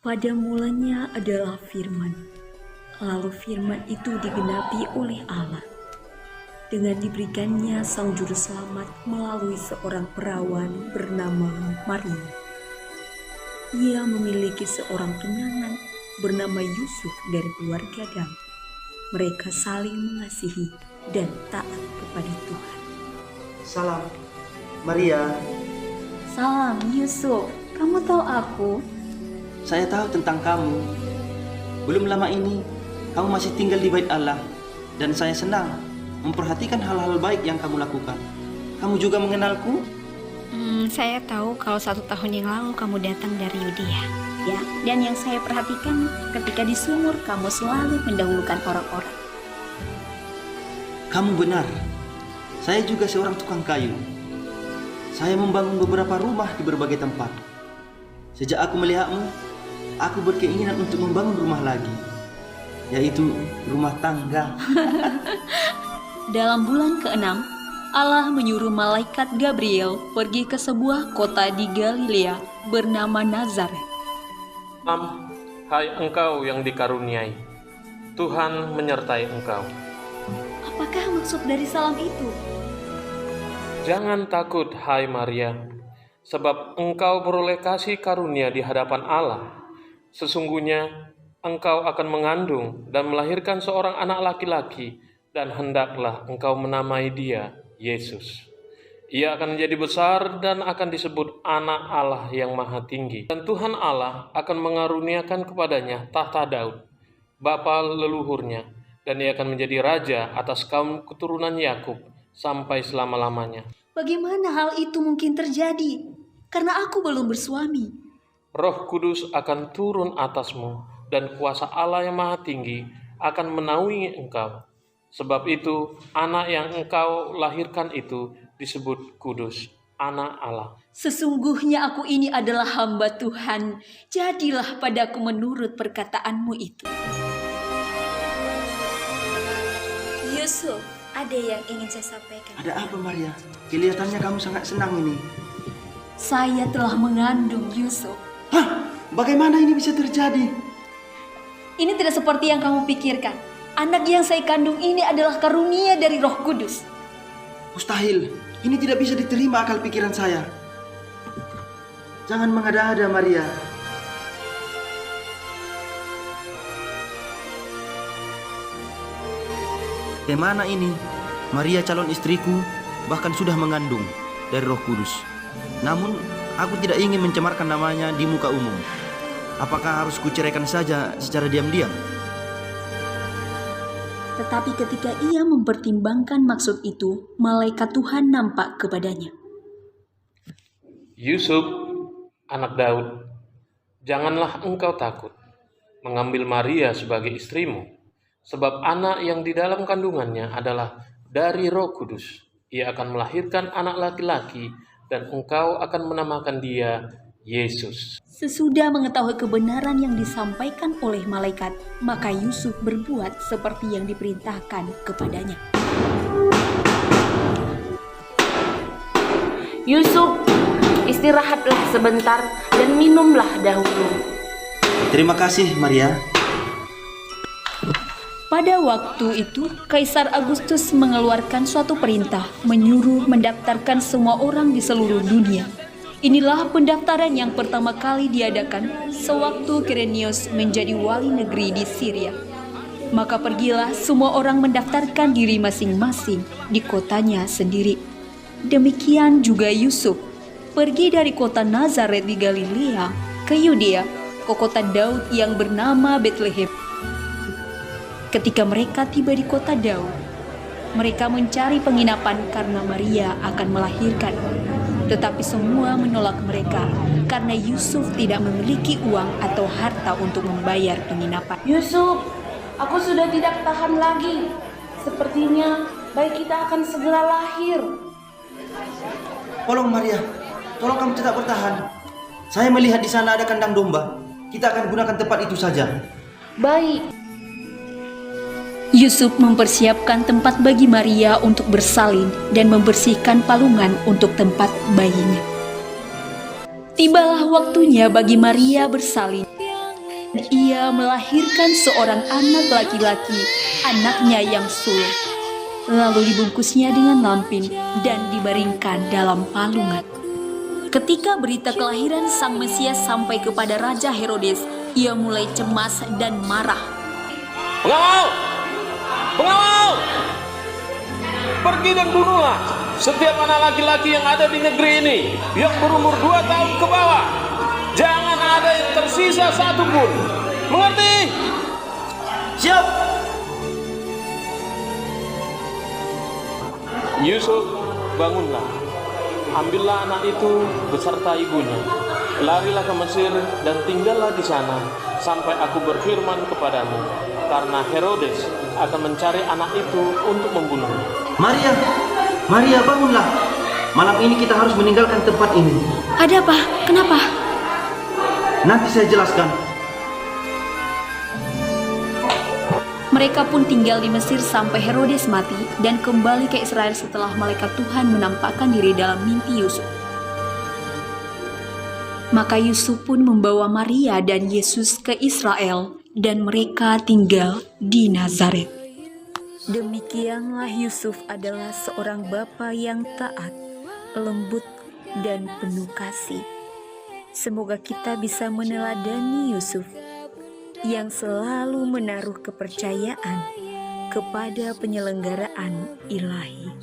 Pada mulanya adalah firman, lalu firman itu digenapi oleh Allah. Dengan diberikannya sang juru selamat melalui seorang perawan bernama Maria. Ia memiliki seorang tunangan bernama Yusuf dari keluarga Daud. Mereka saling mengasihi dan taat kepada Tuhan. Salam, Maria. Salam Yusuf, kamu tahu aku? Saya tahu tentang kamu. Belum lama ini, kamu masih tinggal di bait Allah. Dan saya senang memperhatikan hal-hal baik yang kamu lakukan. Kamu juga mengenalku? Saya tahu kalau 1 tahun yang lalu kamu datang dari Yudea. Ya, dan yang saya perhatikan ketika di sumur kamu selalu mendahulukan orang-orang. Kamu benar. Saya juga seorang tukang kayu. Saya membangun beberapa rumah di berbagai tempat. Sejak aku melihatmu, aku berkeinginan untuk membangun rumah lagi, yaitu rumah tangga. Dalam bulan ke-6, Allah menyuruh malaikat Gabriel pergi ke sebuah kota di Galilea bernama Nazaret. Salam, hai engkau yang dikaruniai, Tuhan menyertai engkau. Apakah maksud dari salam itu? Jangan takut, hai Maria, sebab engkau beroleh kasih karunia di hadapan Allah. Sesungguhnya engkau akan mengandung dan melahirkan seorang anak laki-laki, dan hendaklah engkau menamai dia Yesus. Ia akan menjadi besar dan akan disebut Anak Allah yang Maha Tinggi. Dan Tuhan Allah akan mengaruniakan kepadanya tahta Daud, bapa leluhurnya, dan ia akan menjadi raja atas kaum keturunan Yakub sampai selama-lamanya. Bagaimana hal itu mungkin terjadi? Karena aku belum bersuami. Roh Kudus akan turun atasmu, dan kuasa Allah yang Maha Tinggi akan menaungi engkau. Sebab itu, anak yang engkau lahirkan itu disebut kudus, anak Allah. Sesungguhnya aku ini adalah hamba Tuhan. Jadilah padaku menurut perkataanmu itu. Yusuf, ada yang ingin saya sampaikan. Ada apa, Maria? Kelihatannya kamu sangat senang ini. Saya telah mengandung Yusuf. Hah? Bagaimana ini bisa terjadi? Ini tidak seperti yang kamu pikirkan. Anak yang saya kandung ini adalah karunia dari Roh Kudus. Mustahil. Ini tidak bisa diterima akal pikiran saya. Jangan mengada-ada, Maria. Bagaimana ini? Maria calon istriku bahkan sudah mengandung dari Roh Kudus. Namun, aku tidak ingin mencemarkan namanya di muka umum. Apakah harus kuceraikan saja secara diam-diam? Tetapi ketika ia mempertimbangkan maksud itu, malaikat Tuhan nampak kepadanya. Yusuf, anak Daud, janganlah engkau takut mengambil Maria sebagai istrimu, sebab anak yang di dalam kandungannya adalah dari Roh Kudus. Ia akan melahirkan anak laki-laki, dan engkau akan menamakan dia Yesus. Sesudah mengetahui kebenaran yang disampaikan oleh malaikat, maka Yusuf berbuat seperti yang diperintahkan kepadanya. Yusuf, istirahatlah sebentar dan minumlah dahulu. Terima kasih, Maria. Pada waktu itu, Kaisar Agustus mengeluarkan suatu perintah menyuruh mendaftarkan semua orang di seluruh dunia. Inilah pendaftaran yang pertama kali diadakan sewaktu Quirinius menjadi wali negeri di Syria. Maka pergilah semua orang mendaftarkan diri masing-masing di kotanya sendiri. Demikian juga Yusuf, pergi dari kota Nazaret di Galilea ke Yudea, ke kota Daud yang bernama Betlehem. Ketika mereka tiba di kota Daud, mereka mencari penginapan karena Maria akan melahirkan. Tetapi semua menolak mereka karena Yusuf tidak memiliki uang atau harta untuk membayar penginapan. Yusuf, aku sudah tidak tahan lagi. Sepertinya bayi kita akan segera lahir. Tolong, Maria. Tolong kamu tetap bertahan. Saya melihat di sana ada kandang domba. Kita akan gunakan tempat itu saja. Baik. Yusuf mempersiapkan tempat bagi Maria untuk bersalin dan membersihkan palungan untuk tempat bayinya. Tibalah waktunya bagi Maria bersalin. Ia melahirkan seorang anak laki-laki, anaknya yang sulung. Lalu dibungkusnya dengan lampin dan dibaringkan dalam palungan. Ketika berita kelahiran Sang Mesias sampai kepada Raja Herodes, ia mulai cemas dan marah. Pengawal! Pengawal! Pergi dan bunuhlah setiap anak laki-laki yang ada di negeri ini yang berumur 2 tahun ke bawah. Jangan ada yang tersisa satupun. Mengerti? Siap! Yusuf, bangunlah. Ambillah anak itu beserta ibunya. Larilah ke Mesir dan tinggallah di sana sampai aku berfirman kepadamu. Karena Herodes akan mencari anak itu untuk membunuhnya. Maria, Maria bangunlah. Malam ini kita harus meninggalkan tempat ini. Ada apa? Kenapa? Nanti saya jelaskan. Mereka pun tinggal di Mesir sampai Herodes mati dan kembali ke Israel setelah malaikat Tuhan menampakkan diri dalam mimpi Yusuf. Maka Yusuf pun membawa Maria dan Yesus ke Israel dan mereka tinggal di Nazaret. Demikianlah Yusuf adalah seorang bapa yang taat, lembut, dan penuh kasih. Semoga kita bisa meneladani Yusuf yang selalu menaruh kepercayaan kepada penyelenggaraan ilahi.